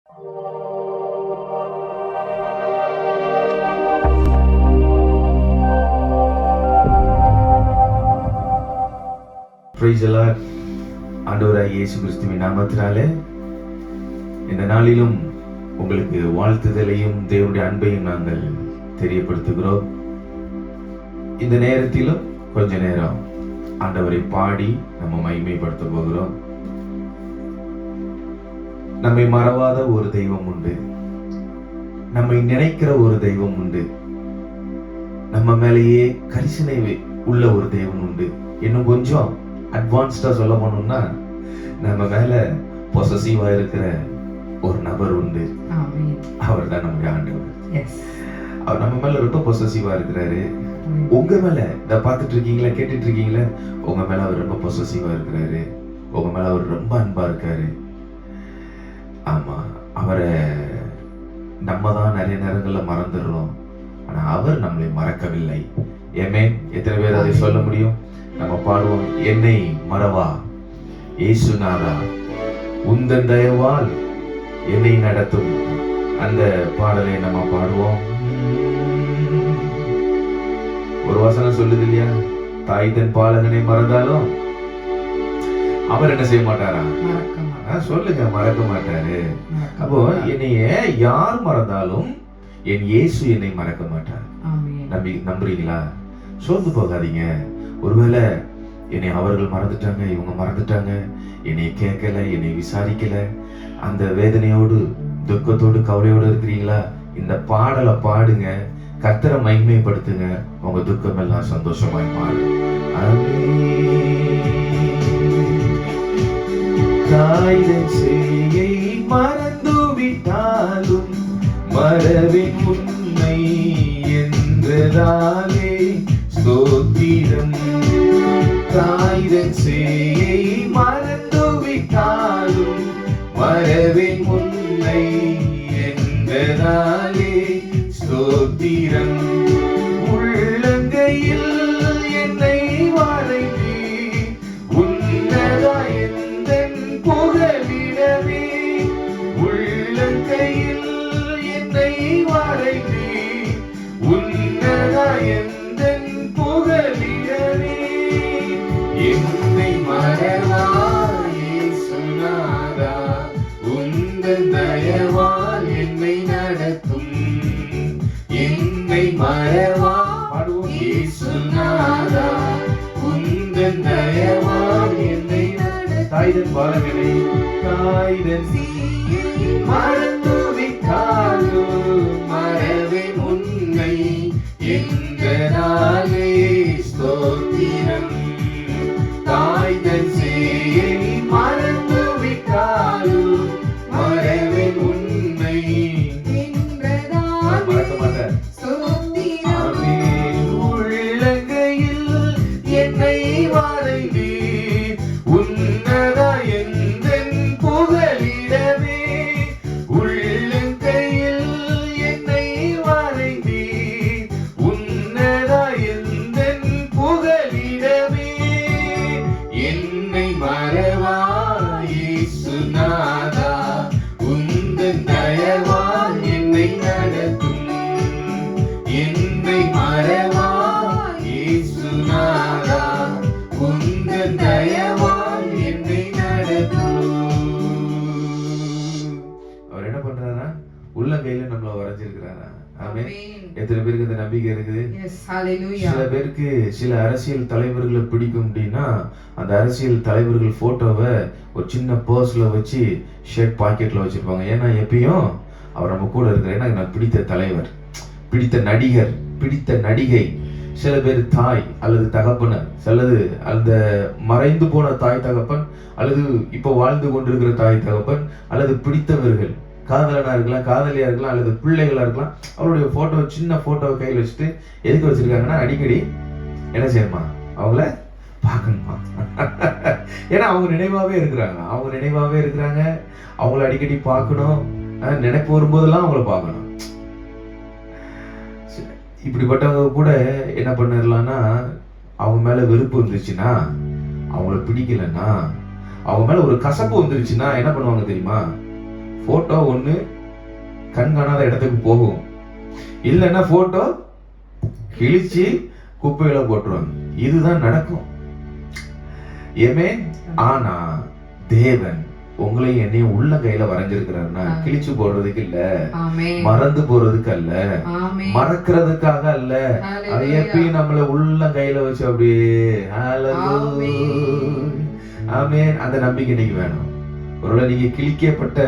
Praise the Lord. ஆண்டவராகிய இயேசு கிறிஸ்துவின் நாமத்தினாலே இந்த நாளிலும் உங்களுக்கு வாழ்த்துதலையும் தேவனுடைய அன்பையும் நாங்கள் தெரியப்படுத்துகிறோம். இந்த நேரத்திலும் கொஞ்ச நேரம் ஆண்டவரை பாடி நம்ம மகிமைப்படுத்த போகிறோம். நம்மை மறவாத ஒரு தெய்வம் உண்டு, நம்மை நினைக்கிற ஒரு தெய்வம் உண்டு, நம்ம மேலேயே கரிசனை உள்ள ஒரு தேவன் உண்டு. இன்னும் கொஞ்சம் அட்வான்ஸ்டா சொல்ல போனோம்னா நம்ம மேல பொசசிவா இருக்கிற ஒரு நபர் உண்டு. அவர் தான் நம்முடைய ஆண்டவர். அவர் நம்ம மேல ரொம்ப பொசசிவா இருக்கிறாரு. உங்க மேல இத பார்த்துட்டு இருக்கீங்களா, கேட்டுட்டு இருக்கீங்களா, உங்க மேல அவர் ரொம்ப பொசசிவா இருக்கிறாரு. உங்க மேல அவர் ரொம்ப அன்பா இருக்காரு. ஆமா, அவரை நம்ம தான் நிறைய நேரங்கள்ல மறந்துடுறோம், ஆனா அவர் நம்மளை மறக்கவில்லை. ஏமே, எத்தனை பேர் அதை சொல்ல முடியும்? நம்ம பாடுவோம், என்னை மறவா இயேசுநாதா உந்தன் தயவால் என்னை நடத்தும். அந்த பாடலை நம்ம பாடுவோம். ஒரு வசனம் சொல்லுது இல்லையா, தாய் தன் பாலகனை மறந்தாலும் அவர் என்ன செய்ய மாட்டாரா? சொல்லுங்க, மறக்க மாட்டாரு. அப்போ என்னைய யார் மறந்தாலும் என் இயேசு என்னை மறக்க மாட்டார். நம்புறீங்களா? சோர்ந்து போகாதீங்க. ஒருவேளை என்னை அவர்கள் மறந்துட்டாங்க, இவங்க மறந்துட்டாங்க, என்னை கேட்கல, என்னை விசாரிக்கல, அந்த வேதனையோடு துக்கத்தோடு கவலையோடு இருக்கிறீங்களா? இந்த பாடலை பாடுங்க, கர்த்தரை மகிமைப்படுத்துங்க, உங்க துக்கம் எல்லாம் சந்தோஷமாய் மாறும். தாயின் செய்யை மறந்து விட்டாலும் மறவின் உண்மை என்றதாலே ஸ்தோத்திரம். தாயின் செய்யை மறந்து விட்டாலும் மறவின் உண்மை என்றதாலே ஸ்தோத்திரம். உள்ளங்கையில் என்னை வரைந்து உன்னதா எந்தன் புகலிடமே. உள்ளங்கையில் என்னை வரைந்து உன்னதா எந்தன் புகலிடமே. என்னை மறவா இயேசுநாதா உந்தன் தயவால் என்னை நடத்தும். என்னை மறவா இயேசுநாதா உந்தன் தயவால் என்னை நடத்தும். தாய்தன் பாலகனை தாய்தன் மறந்து விட்டாலும் மறவின் உண்மை என்றதாலே ஸ்தோத்திரம். தாய்தன் செய்யை மறந்து விட்டாலும் மறவின் உண்மை மறக்க மாட்டார். உள்ளங்கையில் என்னை வரைந்து உன்னதா எந்தன் புகலிடமே. உள்ளங்கையில் என்னை வரைந்து உன்னதா எந்தன் புகலிடமே. என்னை மறவா இயேசுநாதா உந்தன் தயவால் என்னை நடத்தும். என்னை மறவா இயேசுநாதா உந்தன் தயவால் என்னை நடத்தும். அவர் என்ன பண்றாரா? உள்ளங்கையில நம்மள வரைஞ்சிருக்கிறாரா? ஆமென். எத்தனை பேருக்கு இந்த நம்பிக்கை இருக்குது? சில பேருக்கு சில அரசியல் தலைவர்களை பிடிக்கும் அப்படின்னா அந்த அரசியல் தலைவர்கள் போட்டோவை ஒரு சின்ன பர்ஸ்ல வச்சு ஷர்ட் பாக்கெட்ல வச்சிருப்பாங்க. ஏன்னா எப்பயும் அவர் நம்ம கூட இருக்கிற, ஏன்னா எனக்கு பிடித்த தலைவர், பிடித்த நடிகர், பிடித்த நடிகை. சில பேர் தாய் அல்லது தகப்பன, சிலது அந்த மறைந்து போன தாய் தகப்பன், அல்லது இப்போ வாழ்ந்து கொண்டிருக்கிற தாய் தகப்பன், அல்லது பிடித்தவர்கள், காதலனா இருக்கலாம், காதலியா இருக்கலாம், அல்லது பிள்ளைகளா இருக்கலாம். அவருடைய போட்டோ, சின்ன போட்டோவை கையில் வச்சுட்டு எதுக்கு வச்சிருக்காங்கன்னா அடிக்கடி என்ன செய்யணுமா? அவங்கள பார்க்கணுமா? ஏன்னா அவங்க நினைவாவே இருக்கிறாங்க. அவங்கள அடிக்கடி பார்க்கணும், நினைப்பு வரும்போதெல்லாம் அவங்கள பார்க்கணும். இப்படிப்பட்டவங்க கூட என்ன பண்ணிடலாம்னா, அவங்க மேல வெறுப்பு வந்துருச்சுன்னா, அவங்கள பிடிக்கலன்னா, அவங்க மேல ஒரு கசப்பு வந்துருச்சுன்னா என்ன பண்ணுவாங்க தெரியுமா? போட்டோ ஒண்ணு கண் காணாத இடத்துக்கு போகும், இல்லைன்னா போட்டோ கிழிச்சு குப்பையில போட்டுருவாங்க. இதுதான் நடக்கும். ஏமே, ஆனா தேவன் உங்களையும் என்னையும் உள்ள கையில வரைஞ்சிருக்கிறாருன்னா கிழிச்சு போடுறதுக்கு இல்ல, மறந்து போறதுக்கு அல்ல, மறக்கிறதுக்காக அல்ல. அது எப்பயும் நம்மள உள்ள கையில வச்சு அப்படியே ஆமென். அந்த நம்பிக்கை இன்னைக்கு வேணும். ஒருவேளை நீங்க கிழிக்கப்பட்ட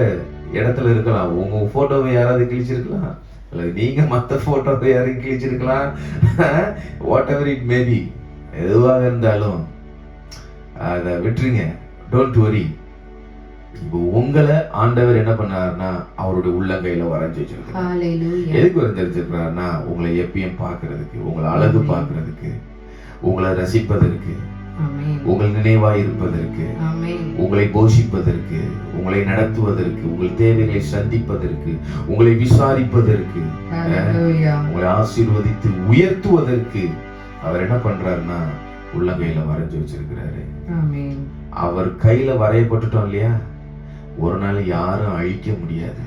இடத்துல இருக்கலாம், உங்க போட்டோவை யாராவது கிழிச்சிருக்கலாம், அல்லது நீங்க மத்த போட்டோவை யாரையும் கிழிச்சிருக்கலாம். Whatever it may be, எதுவாக இருந்தாலும் அதை விட்டுருங்க. Don't worry. இப்போ உங்களை ஆண்டவர் என்ன பண்ணாருன்னா அவருடைய உள்ளங்கையில வரைஞ்சு வச்சிருக்காரு. எதுக்கு வரைஞ்சு வச்சிருக்கிறாருன்னா உங்களை எப்பயும் பார்க்கிறதுக்கு, உங்களை அழகு பார்க்கிறதுக்கு, உங்களை ரசிப்பதற்கு, உங்கள் நினைவாய் இருப்பதற்கு, உங்களை போஷிப்பதற்கு, உங்களை நடத்துவதற்கு, உங்கள் தேவைகளை சந்திப்பதற்கு, உங்களை விசாரிப்பதற்கு, உங்களை ஆசீர்வதித்து உயர்த்துவதற்கு அவர் என்ன பண்றாருன்னா உள்ளங்கையில வரைஞ்சு வச்சிருக்கிறாரு. அவர் கையில வரையப்பட்டுட்டோம் இல்லையா, ஒரு நாள் யாரும் அழிக்க முடியாது,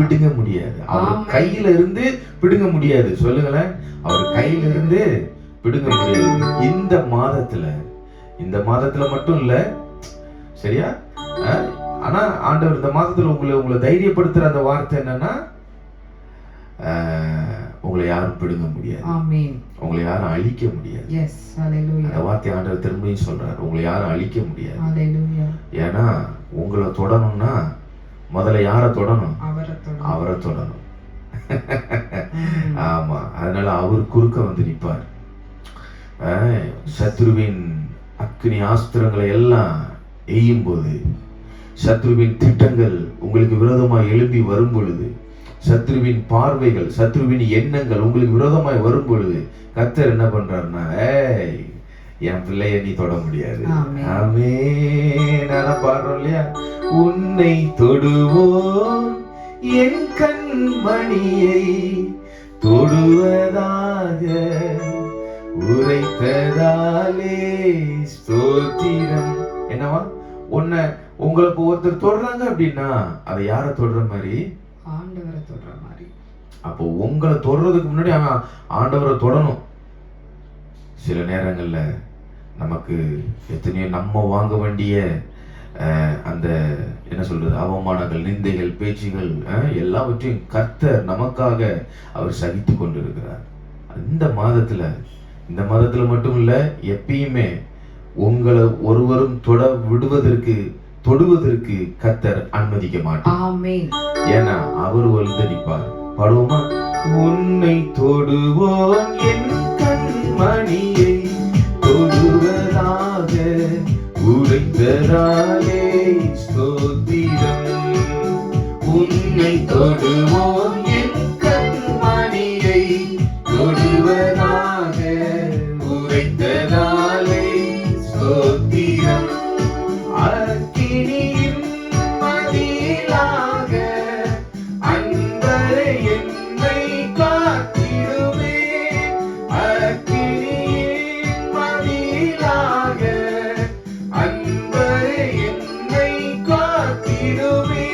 பிடுங்க முடியாது. அவர் கையில இருந்து பிடுங்க முடியாது. சொல்லுங்களேன், அவர் கையில இருந்து பிடுங்க முடியாது. இந்த மாதத்துல மட்டும் இல்ல, சரியா? ஆனா ஆண்டவர் இந்த மாதத்துல உங்களை தைரியப்படுத்துற அந்த வார்த்தை என்னன்னா, உங்களை யாரும் பிடுங்க முடியாது, உங்களை யாரும் அழிக்க முடியாது. அந்த வார்த்தை ஆண்டவர் திரும்பியும் சொல்றாரு, உங்களை யாரும் அழிக்க முடியாது. ஏன்னா உங்களை தொடணும்னா முதல்ல யாரை தொடணும்? அவரை தொடணும். ஆமா, அதனால அவர் குறுக்க வந்து நிற்பார். சத்ருவின் அக்னி ஆஸ்திரங்களை எல்லாம் எய்யும் போது, சத்ருவின் திட்டங்கள் உங்களுக்கு விரோதமாக எழும்பி வரும் பொழுது, சத்ருவின் பார்வைகள், சத்ருவின் எண்ணங்கள் உங்களுக்கு விரோதமாய் வரும் பொழுது கர்த்தர் என்ன பண்றாருன்னா, என் பிள்ளைய நீ தொட முடியாது. ஆமென். நானா பாடுறோம் இல்லையா, உன்னை தொடுவோம் என் கண்மணியை தொடுவதாக உரைத்ததாலே ஸ்தோத்திரம். என்னவா, உங்களை ஒருத்தர் தொடுறாங்க அப்படின்னா அதை யார தொடுற மாதிரி? ஆண்டவரை தொடுற மாதிரி. அப்போ உங்களை தொடுறதுக்கு முன்னாடி ஆண்டவரை தொடணும். சில நேரங்கள்ல நமக்கு எத்தனையோ நம்ம வாங்க வேண்டிய அந்த என்ன சொல்றது அவமானங்கள், நிந்தைகள், பேச்சுகள் எல்லாவற்றையும் கர்த்தர் நமக்காக அவர் சகித்து கொண்டிருக்கிறார். இந்த மாதத்துல மட்டும் இல்ல, எப்பயுமே உங்களை ஒருவரும் தொடுவதற்கு கர்த்தர் அனுமதிக்க மாட்டார். ஏன்னா அவர் வந்து நிற்பார். பாடுவோமா? உன்னை தொடுவோம் என் கண்மணியை தொடுவதாக உரைத்ததாலே ஸ்தோத்திரம். உன்னை தொடுவோம் என் கண்மணியை தொடுவதாக உரைத்ததாலே ஸ்தோத்திரம். அக்கினியின் மதிலாக அன்பரை என்னை காத்திடுவே. அக்கினியின் மதிலாக அன்பரை என்னை காத்திடுவே.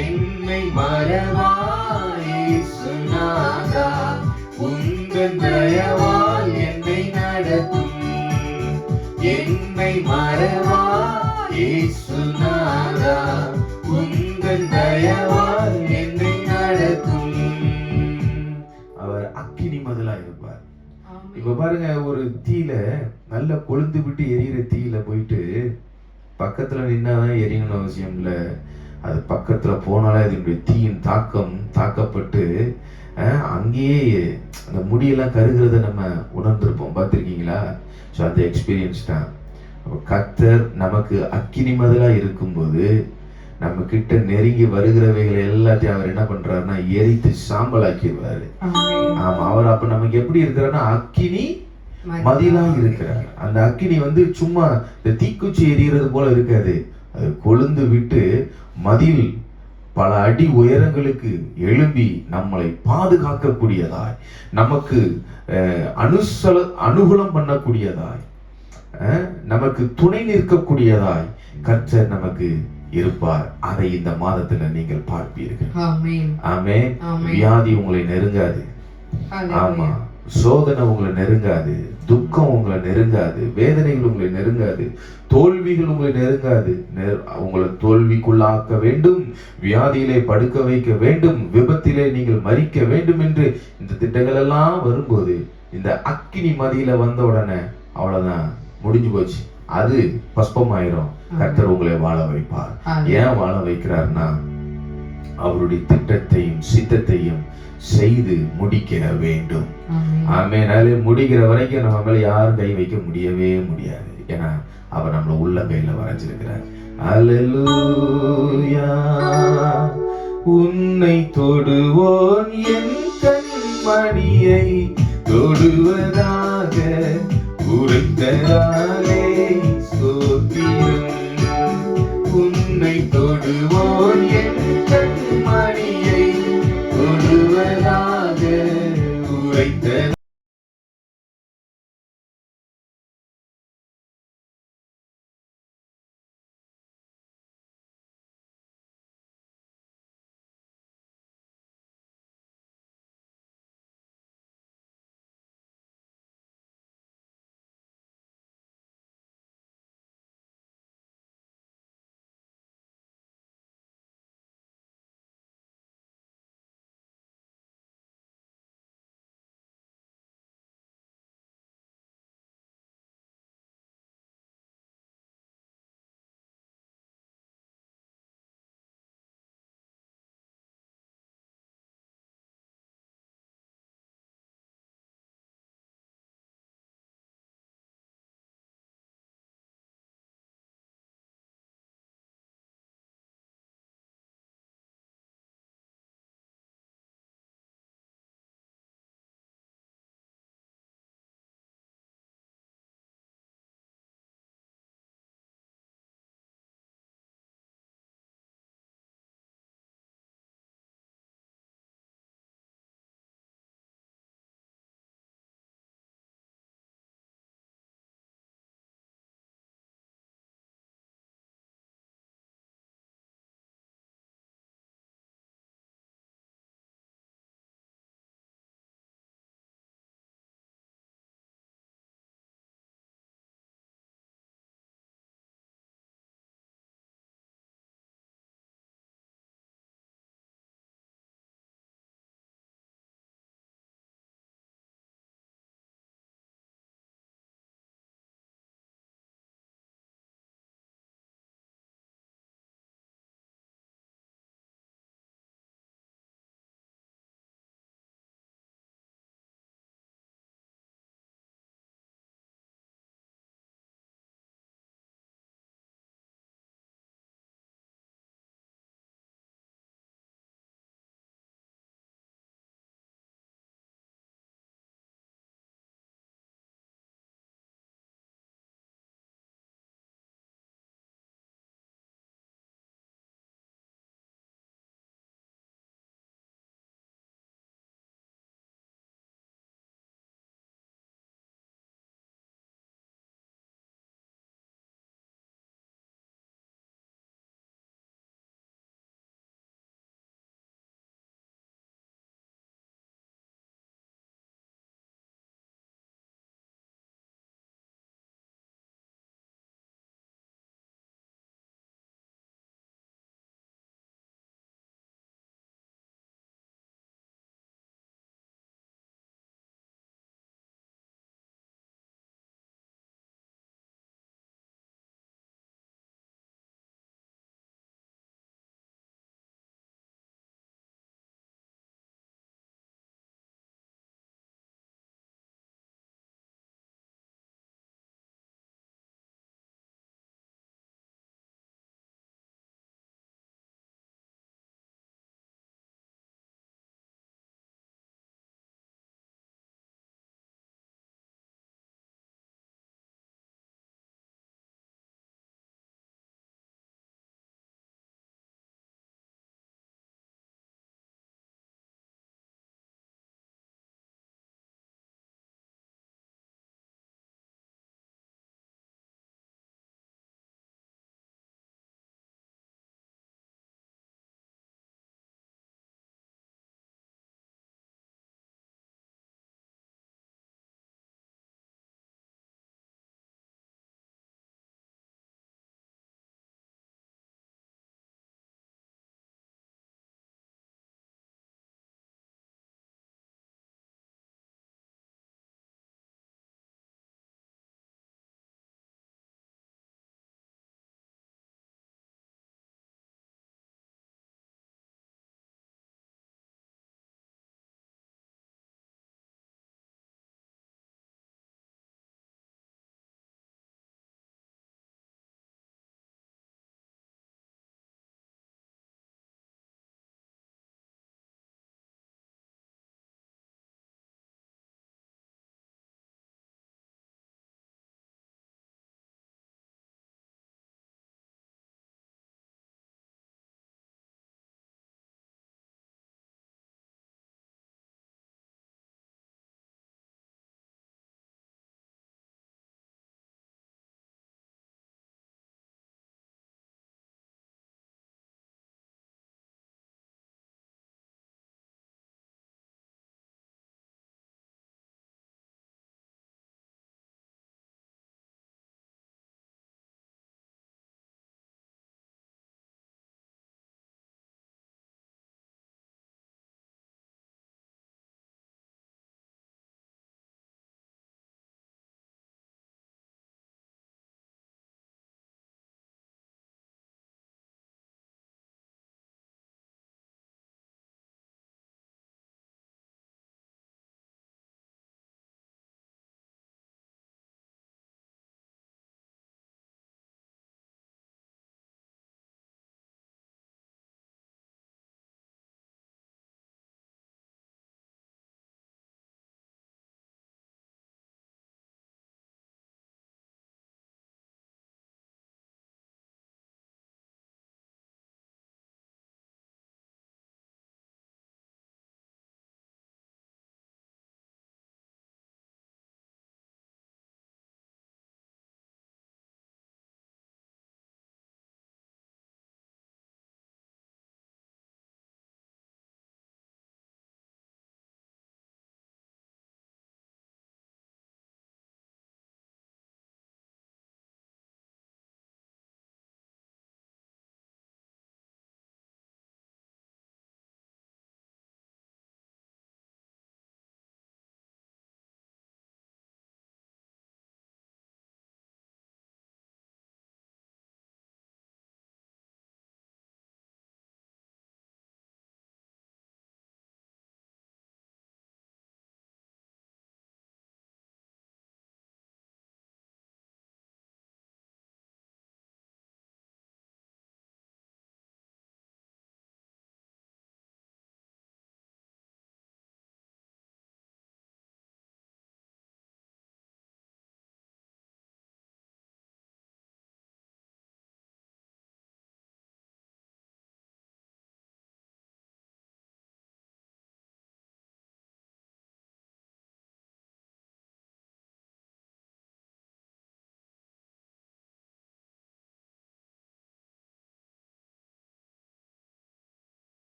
என்னை மறவாயே சுனாதா, உந்தன் தயவால் என்னை நடத்தும். என்னை மறவா இயேசுநாதா, உந்தன் தயவால் என்னை நடத்தும். அவர் அக்கினி மதிலா இருப்பார். இப்ப பாருங்க, ஒரு தீயில நல்ல கொழுந்து விட்டு எரியிற தீயில போயிட்டு பக்கத்துல நின்னாதான் எரியணும்னு அவசியம் இல்ல. அது பக்கத்துல போனாலே அதனுடைய தீயின் தாக்கப்பட்டு அங்கேயே அந்த முடியெல்லாம் கருகிறத நம்ம உணர்ந்திருப்போம். பார்த்திருக்கீங்களா? ஸோ அந்த எக்ஸ்பீரியன்ஸ் தான். கர்த்தர் நமக்கு அக்கினி மதிலா இருக்கும்போது நம்ம கிட்ட நெருங்கி வருகிறவைகளை எல்லாத்தையும் அவர் என்ன பண்றாருன்னா எரித்து சாம்பலாக்கிடுவாரு. ஆமா, அவர் அப்ப நமக்கு எப்படி இருக்கிறாருன்னா அக்கினி மதிலா இருக்கிறார். அந்த அக்கினி வந்து சும்மா இந்த தீக்குச்சி எரிகிறது போல இருக்காது. அது கொழுந்து விட்டு மதில் பல அடி உயரங்களுக்கு எழும்பி நம்மளை பாதுகாக்கக்கூடியதாய், நமக்கு அனுகூலம் பண்ணக்கூடியதாய், நமக்கு துணை நிற்கக்கூடியதாய் கர்த்தர் நமக்கு இருப்பார். அதை இந்த மாதத்துல நீங்கள் பார்ப்பீர்கள். ஆமென். ஆமென். ஆமென். வியாதி உங்களை நெருங்காது. ஆமா. ஹalleluya. சோதனை உங்களை நெருங்காது. துக்கம் உங்களை நெருங்காது. வேதனைகள் உங்களை நெருங்காது. தோல்விகள் உங்களை நெருங்காது. உங்களை தோல்விக்குள்ளாக்க வேண்டும், வியாதியிலே படுக்க வைக்க வேண்டும், விபத்திலே நீங்கள் மரிக்க வேண்டும் என்று இந்த திட்டங்கள் எல்லாம் வரும்போது இந்த அக்கினி மதியில வந்த உடனே அவ்வளவுதான், முடிஞ்சு போச்சு. அது பஸ்பமாயிரும். கர்த்தர் உங்களை வாழ வைப்பார். ஏன் வாழ வைக்கிறார்னா, அவருடைய திட்டத்தையும் சித்தத்தையும் செய்து முடிக்க வேண்டும். ஆமென். முடிக்கிற வரைக்கும் நம்ம மேல யாரும் கை வைக்க முடியவே முடியாது. ஏன்னா அவர் நம்மள உள்ள கையில வரைஞ்சிருக்கிறார். அல்லேலூயா. உன்னை தொடுவோன் என் கண்மணியை தொடுவதாக உரைத்ததாலே ஸ்தோத்திரம். உன்னை தொடுவோன் என் கண்மணியை தொடுவதாக உரைத்த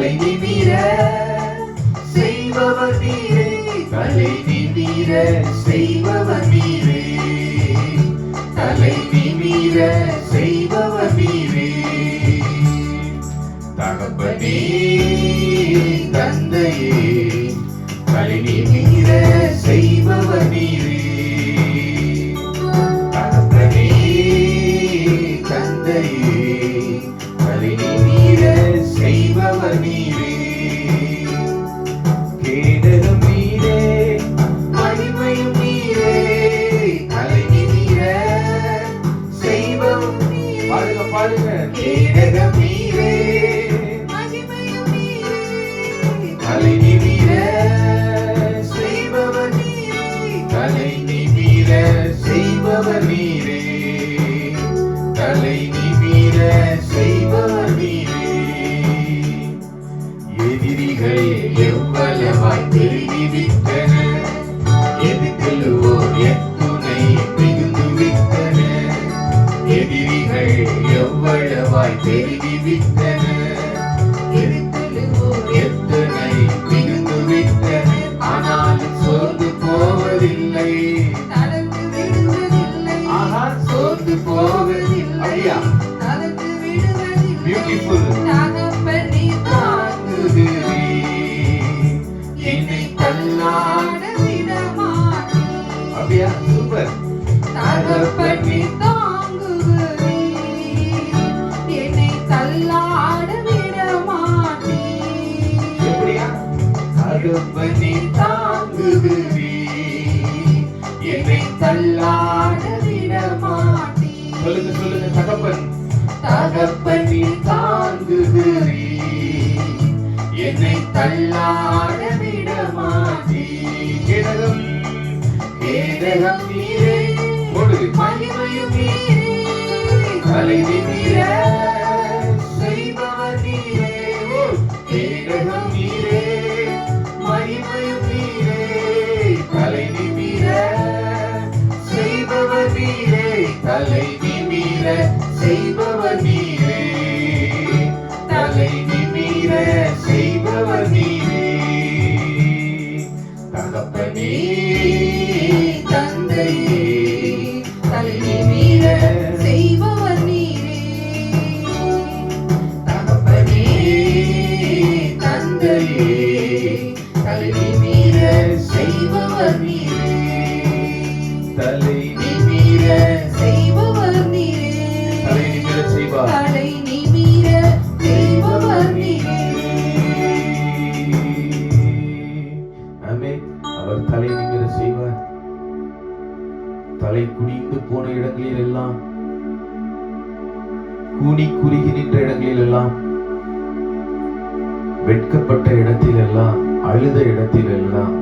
தலை நிமிர செய்பவர் நீரே, தலை நிமிர செய்பவர் நீரே, தலை நிமிர செய்பவர் நீரே. தகப்பனே தந்தையே தலை நிமிர செய்பவர் நீரே, தகப்பனே தந்தையே தலை நிமிர செய்பவர் நீரே. கேடகம் நீரே, மகிமையும் நீரே, தலை நிமிர செய்பவர் நீரே. பாருங்க பாருங்க. கேடகம் நீரே, மகிமையும் நீரே, தலை நிமிர செய்பவர் நீரே, தலை நிமிர செய்பவர் நீரே, தலை நிமிர செய்பவர் நீரே. எதிரிகள் எவ்வளவாய் பெருகிவிட்டனர், எதிர்கொள்வோர் எத்துணை மிகுந்துவிட்டனர். எதிரிகள் எவ்வளவாய் பெருகிவிட்டனர், எதிர்கொள்வோர் எத்தனை மிகுந்துவிட்டனர். ஆனாலும் சோர்ந்து போவதில்லை, நடந்து விடுவதில்லை. ஆஹா, சோர்ந்து போவதில்லை, அப்படியா? நடந்து விடுவதில்லை. பியூட்டிஃபுல். தகப்பனே தாங்குகிறீ, என்னை தள்ளாட விடமாட்டீ. அப்படியா? சூப்பர். தகப்பனே தாங்குகிறீ, என்னை தள்ளாட விடமாட்டீ. எப்படியா? தகப்பனே தாங்குகிறீ, என்னை தள்ளாட விடமாட்டீ. சொல்லுங்க சொல்லுங்க. தகப்பன் தகப்பனே தாங்குகிறீ, என்னை தள்ளாட விடமாட்டீ. கேடகம் கேடகம் நீரே, மகிமையும் நீரே, தலை நிமிர செய்பவர் நீரே. கேடகம் நீரே, மகிமையும் நீரே, தலை நிமிர செய்பவர் நீரே, தலை நிமிர செய்பவர் நீரே, தலை நிமிர செய்பவர் நீரே. தகப்பனே தந்தையே தலை நிமிர செய்பவர் நீரே, தகப்பனே தந்தையே தலை நிமிர செய்பவர் நீரே, தலை நிமிர செய்பவர் நீரே, தலை நிமிர செய்வார், தலை நிமிர செய்பவர் நீரே. ஆமென். அவர் தலை நிமிர செய்வார். தலை குனிந்து போன இடங்களில் எல்லாம், கூனி குறுகி நின்ற இடங்களில் எல்லாம், வெட்கப்பட்ட இடத்தில் எல்லாம், அழுத இடத்தில் எல்லாம்,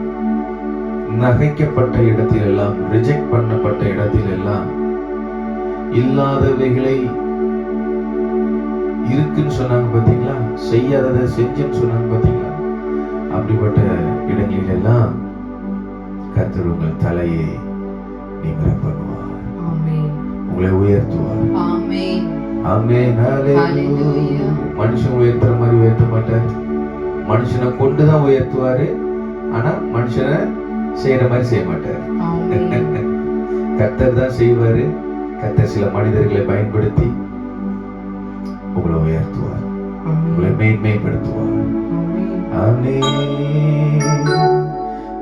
நகைக்கப்பட்ட இடத்தில் எல்லாம், ரிஜெக்ட் பண்ணப்பட்ட இடத்தில் எல்லாம், இல்லாதவைகளை இருக்குன்னு சொன்னாங்க பாத்தீங்களா, செய்யாததை செஞ்சுன்னு சொன்னாங்க பாத்தீங்களா, அப்படிப்பட்ட இடங்களில் எல்லாம் கர்த்தர் உங்கள் தலையை நிமிர பண்ணுவார். ஆமென். உங்களை உயர்த்துவார். ஆமென். ஆமென். ஹalleluya. மனுஷன் உயர்த்துற மாதிரி உயர்த்த மாட்டார். மனுஷனை கொண்டுதான் உயர்த்துவாரு, ஆனா மனுஷனை செய்யற மாதிரி செய்ய மாட்டார். கர்த்தர் தான் செய்வாரு. கர்த்தர் சில மனிதர்களை பயன்படுத்தி உங்களை உயர்த்துவார், உங்களை மேன்மைப்படுத்துவார். ஆமென்.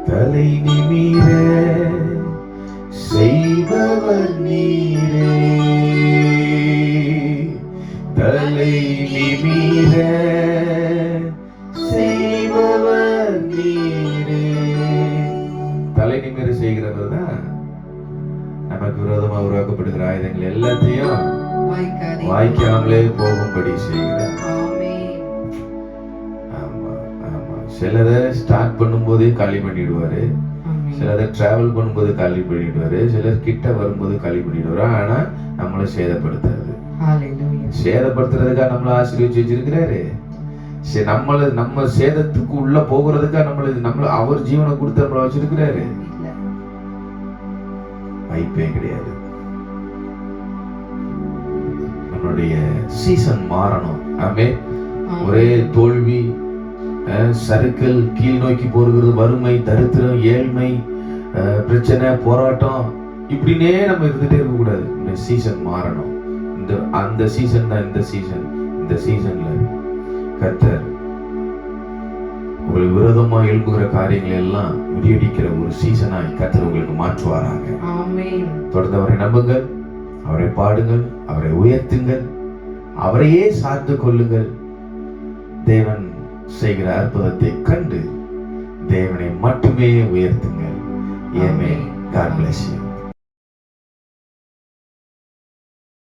தலை நிமிர செய்பவர் நீரே, தலை நிமிர செய்பவர் நீரே. தலை நிமிர செய்கிறவர் தான் நமக்கு விரோதமா உருவாக்கப்படுகிற ஆயுதங்கள் எல்லாத்தையும் வாய்க்காமலே போகும்படி செய்கிறார். ஆமா ஆமா. சிலரை ஸ்டார்ட் பண்ணும் போதே காலி பண்ணிடுவாரு, சிலரை டிராவல் பண்ணும்போது காலி பண்ணிடுவாரு, சிலர் கிட்ட வரும்போது காலி பண்ணிடுவாரு. ஆனா நம்மளை சேதப்படுத்துறது, சேதப்படுத்துறதுக்காக நம்மளை ஆசீர்வதிச்சு வச்சிருக்கிறாரு. நம்ம சேதத்துக்கு உள்ள போகிறதுக்காக நம்மள அவர் ஜீவனை கொடுத்து நம்மளை வச்சிருக்கிறாரு. வாய்ப்பே கிடையாது. நம்மளுடைய சீசன் மாறணும். ஆமே. ஒரே தோல்வி, சறுக்கல், கீழ் நோக்கி போகிறது, வறுமை, தரித்திரம், ஏழ்மை, பிரச்சனை, போராட்டம், இப்படின்னே நம்ம இருந்துட்டே இருக்க கூடாது. இந்த சீசன் மாறணும். அந்த சீசன் தான் இந்த சீசன். இந்த சீசன்ல கர்த்தர் உங்களுக்கு விரோதமா எழுப்புகிற காரியங்களை எல்லாம் முறியடிக்கிற ஒரு சீசனாய் கர்த்தர் உங்களுக்கு மாற்றுவாராங்க. ஆமென். தொடர்ந்து அவரை நம்புங்கள், அவரை பாடுங்கள், அவரை உயர்த்துங்கள், அவரையே சார்ந்து கொள்ளுங்கள். தேவன் செய்கிற அற்புதத்தை கண்டு தேவனை மட்டுமே உயர்த்துங்கள். ஆமென். God bless you.